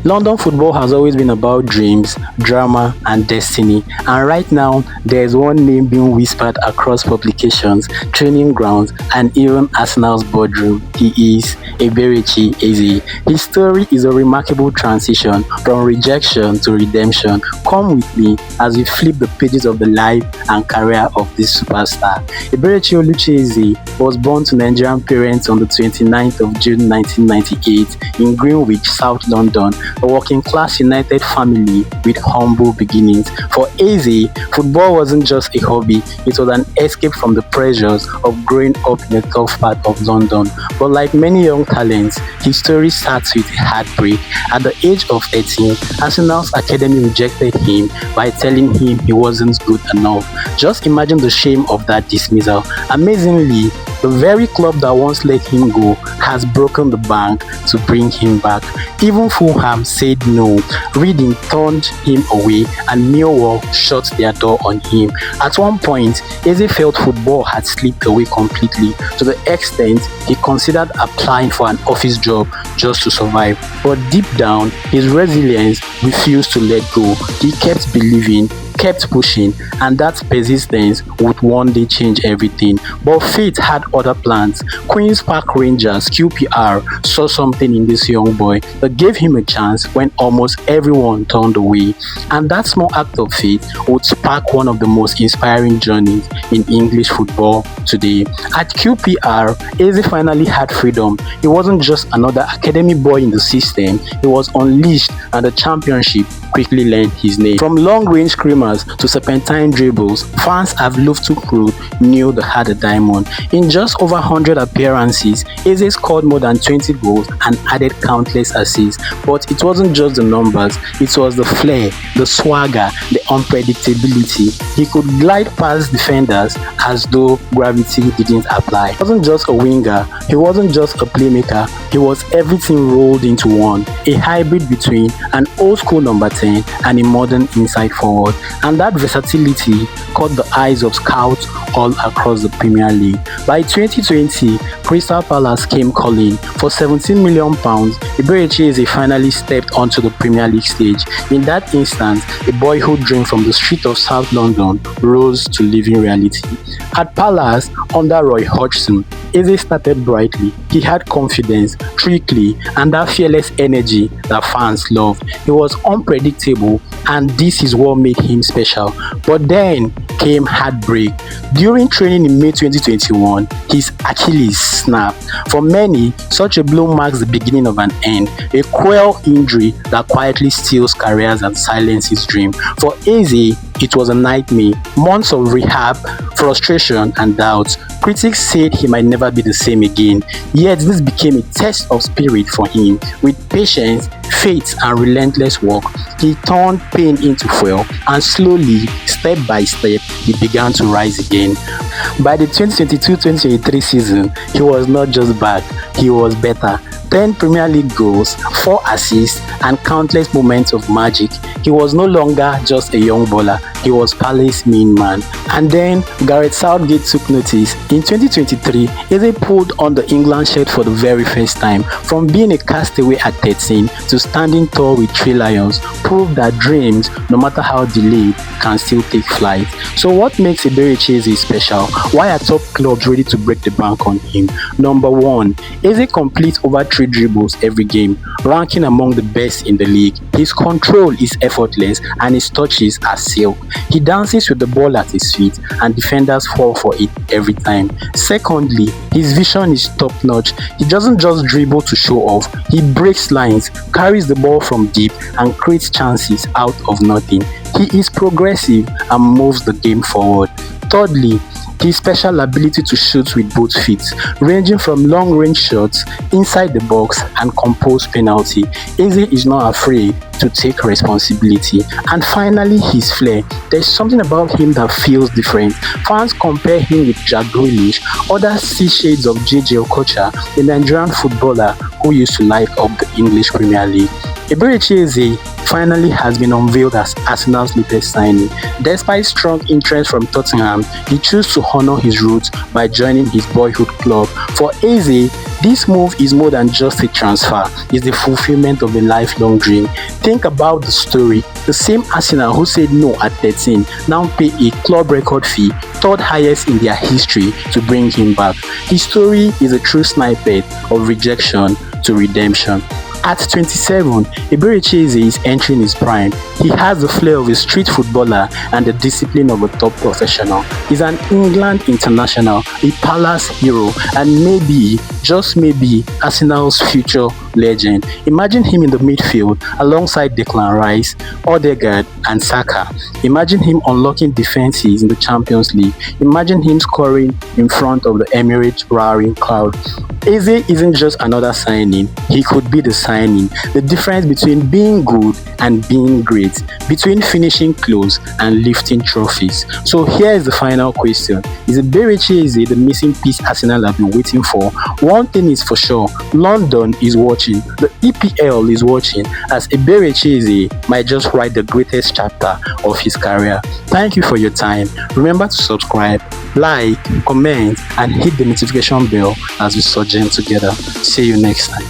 London football has always been about dreams, drama, and destiny, and right now there's one name being whispered across publications, training grounds, and even Arsenal's boardroom. He is Eberechi Eze. His story is a remarkable transition from rejection to redemption. Come with me as we flip the pages of the life and career of this superstar. Eberechi Eze was born to Nigerian parents on the 29th of June 1998 in Greenwich, South London, a working-class United family with humble beginnings. For Eze, football wasn't just a hobby, it was an escape from the pressures of growing up in a tough part of London. But like many young talents, his story starts with a heartbreak. At the age of 13, Arsenal's academy rejected him by telling him he wasn't good enough. Just imagine the shame of that dismissal. Amazingly, the very club that once let him go has broken the bank to bring him back. Even Fulham said no, Reading turned him away, and Millwall shut their door on him. At one point, Eze felt football had slipped away completely, to the extent he considered applying for an office job just to survive. But deep down, his resilience refused to let go. He kept believing, kept pushing, and that persistence would one day change everything. But fate had other plans. Queen's Park Rangers (QPR) saw something in this young boy that gave him a chance when almost everyone turned away. And that small act of faith would spark one of the most inspiring journeys in English football today. At QPR, Eze finally had freedom. He wasn't just another academy boy in the system, he was unleashed, and the championship quickly learned his name. From long-range screamers to serpentine dribbles, fans have loved to prove knew they had a diamond. In just over 100 appearances, Eze scored more than 20 goals and added countless assists. But it wasn't just the numbers, it was the flair, the swagger, the unpredictability. He could glide past defenders as though gravity didn't apply. He wasn't just a winger, he wasn't just a playmaker, he was everything rolled into one. A hybrid between an old-school number 10 and a modern inside forward, and that versatility caught the eyes of scouts all across the Premier League. By 2020, Crystal Palace came calling. For £17 million, Eberechi Eze finally stepped onto the Premier League stage. In that instance, a boyhood dream from the street of South London rose to living reality. At Palace, under Roy Hodgson, Eze started brightly. He had confidence, trickery, and that fearless energy that fans loved. He was unpredictable, and this is what made him special. But then came heartbreak. During training in May 2021, his Achilles snapped. For many, such a blow marks the beginning of an end, a cruel injury that quietly steals careers and silences dreams. For Eze, it was a nightmare. Months of rehab, frustration, and doubts. Critics said he might never be the same again. Yet this became a test of spirit for him. With patience, faith, and relentless work, he turned pain into fuel, and slowly, step by step, he began to rise again. By the 2022-2023 season, he was not just back, he was better. 10 Premier League goals, 4 assists, and countless moments of magic. He was no longer just a young baller, he was Palace's main man. And then Gareth Southgate took notice. In 2023, Eze pulled on the England shirt for the very first time. From being a castaway at 13 to standing tall with 3 Lions, proved that dreams, no matter how delayed, can still take flight. So what makes Eberechi Eze special? Why are top clubs ready to break the bank on him? Number 1, Eze completes over 3 dribbles every game, ranking among the best in the league. His control is effortless and his touches are silk. He dances with the ball at his feet and defenders fall for it every time. Secondly, his vision is top-notch. He doesn't just dribble to show off, he breaks lines, carries the ball from deep, and creates chances out of nothing. He is progressive and moves the game forward. Thirdly, his special ability to shoot with both feet, ranging from long-range shots inside the box and compose penalty. Eze is not afraid to take responsibility. And finally, his flair. There's something about him that feels different. Fans compare him with Jack Grealish. Others see shades of JJ Okocha, the Nigerian footballer who used to light up the English Premier League. Eberechi Eze finally has been unveiled as Arsenal's latest signing. Despite strong interest from Tottenham, he chose to honor his roots by joining his boyhood club. For Eze, This move is more than just a transfer, it's the fulfillment of a lifelong dream. Think about the story. The same Arsenal who said no at 13 now pay a club record fee, third highest in their history, to bring him back. His story is a true snippet of rejection to redemption. At 27, Eberechi Eze is entering his prime. He has the flair of a street footballer and the discipline of a top professional. He's an England international, a Palace hero, and maybe, just maybe, Arsenal's future legend. Imagine him in the midfield alongside Declan Rice, Odegaard, and Saka. Imagine him unlocking defenses in the Champions League. Imagine him scoring in front of the Emirates roaring crowd. Eze isn't just another signing, he could be the signing. The difference between being good and being great, between finishing close and lifting trophies. So here is the final question. Is Eberechi Eze the missing piece Arsenal have been waiting for? One thing is for sure, London is watching, the EPL is watching, as Eberechi Eze might just write the greatest chapter of his career. Thank you for your time. Remember to subscribe, like, comment, and hit the notification bell as we sojourn together. See you next time.